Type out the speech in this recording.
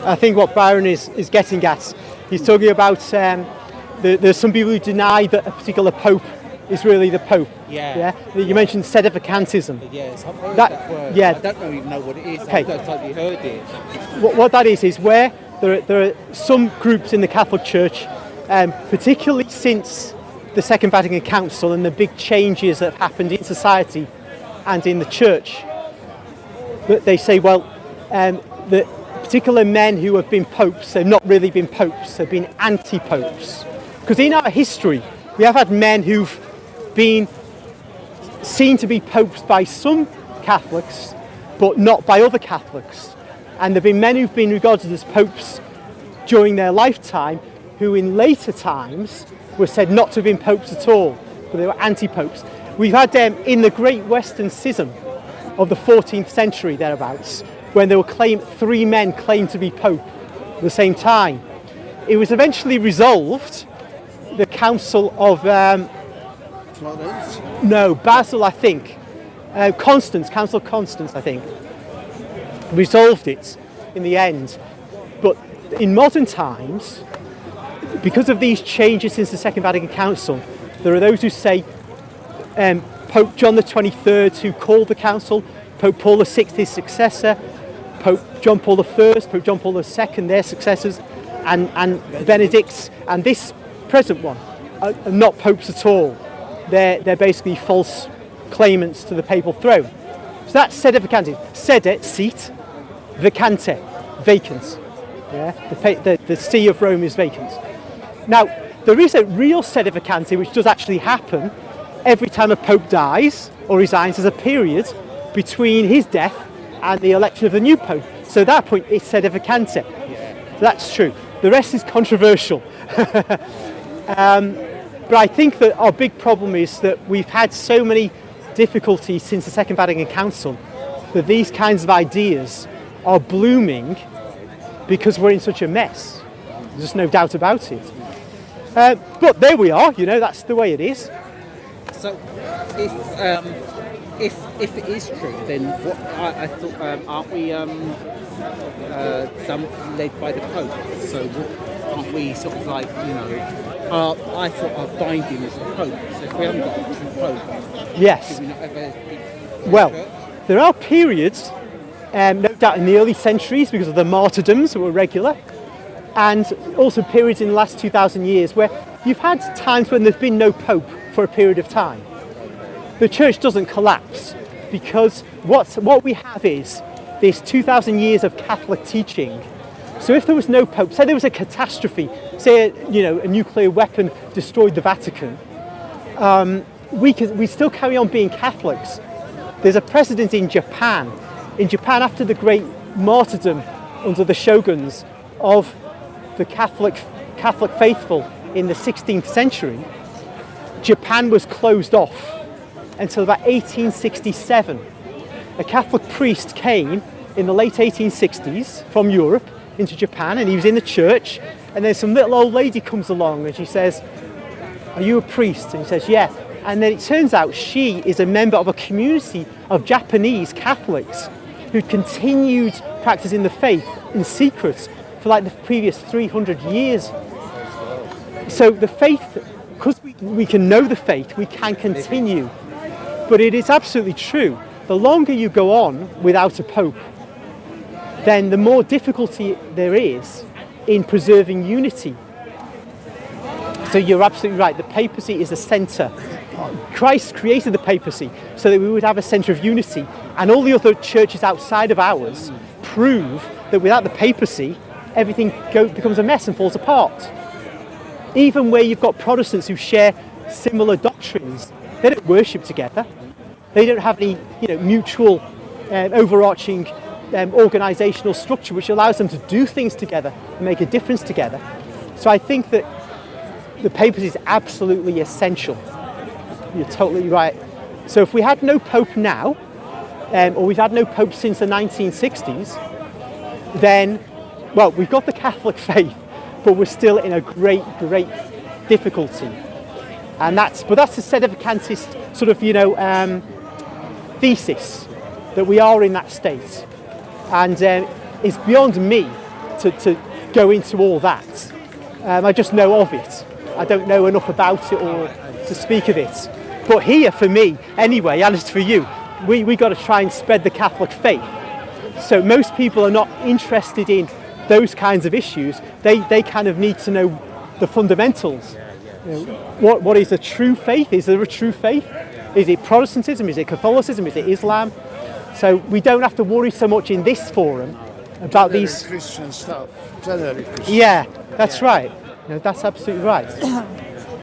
I think what Byron is getting at, he's talking about there's some people who deny that a particular pope is really the pope. Yeah. You mentioned Sedevacantism. Yes, I've heard that word. Yeah. I don't even know what it is. Okay. I've totally heard it. What that is where there are some groups in the Catholic Church, particularly since the Second Vatican Council and the big changes that have happened in society and in the Church, that they say, well, the particular men who have been popes, they've not really been popes, they've been anti-popes. Because in our history, we have had men who've been seen to be popes by some Catholics, but not by other Catholics. And there have been men who've been regarded as popes during their lifetime, who in later times were said not to have been popes at all, but they were anti-popes. We've had them in the Great Western Schism of the 14th century, thereabouts, when there were three men claimed to be pope at the same time. It was eventually resolved. The Council of Florence? No, Basel, I think. Council of Constance, I think, resolved it in the end. But in modern times, because of these changes since the Second Vatican Council, there are those who say Pope John the 23rd, who called the council, Pope Paul VI, his successor, Pope John Paul I, Pope John Paul II, their successors, and Benedict's, and this present one are not popes at all. They're basically false claimants to the papal throne. So that's Sedevacantism. Sede, seat, vacante, vacant. Yeah, the see of Rome is vacant. Now, there is a real Sedevacantism which does actually happen every time a pope dies or resigns. There's a period between his death and the election of the new pope. So at that point, it's Sedevacantism. So that's true. The rest is controversial. But I think that our big problem is that we've had so many difficulties since the Second Vatican Council that these kinds of ideas are blooming because we're in such a mess. There's no doubt about it. But there we are, that's the way it is. So, if it is true, then what I thought, aren't we led by the Pope? So aren't we sort of like, I thought our binding is the Pope. So if we haven't got a true Pope, yes. do we not ever be Well, church? there are periods, no doubt in the early centuries because of the martyrdoms that were regular, and also periods in the last 2,000 years where you've had times when there's been no Pope for a period of time. The Church doesn't collapse because what we have is this 2,000 years of Catholic teaching. So if there was no Pope, say there was a catastrophe, say a nuclear weapon destroyed the Vatican, we still carry on being Catholics. There's a precedent in Japan. In Japan, after the great martyrdom under the shoguns of the Catholic faithful in the 16th century, Japan was closed off until about 1867. A Catholic priest came in the late 1860s from Europe into Japan, and he was in the church, and then some little old lady comes along and she says, "Are you a priest?" And he says, "Yeah." And then it turns out she is a member of a community of Japanese Catholics who'd continued practicing the faith in secret for like the previous 300 years. So the faith, because we can know the faith, we can continue. But it is absolutely true. The longer you go on without a pope, then the more difficulty there is in preserving unity. So you're absolutely right. The papacy is a centre. Christ created the papacy so that we would have a centre of unity. And all the other churches outside of ours prove that without the papacy, everything becomes a mess and falls apart. Even where you've got Protestants who share similar doctrines, they don't worship together. They don't have any, mutual overarching organisational structure which allows them to do things together and make a difference together. So I think that the papacy is absolutely essential. You're totally right. So if we had no pope now, or we've had no pope since the 1960s, then, well, we've got the Catholic faith, but we're still in a great, great difficulty. And that's the Sedevacantist sort of, thesis that we are in that state. And it's beyond me to go into all that. I just know of it. I don't know enough about it or to speak of it. But here, for me, anyway, and as for you, we got to try and spread the Catholic faith. So most people are not interested in those kinds of issues. They kind of need to know the fundamentals. You know, what is a true faith? Is there a true faith? Is it Protestantism? Is it Catholicism? Is it Islam? So we don't have to worry so much in this forum about these Christian stuff. Generally Christian. Yeah, that's right. You know, that's absolutely right.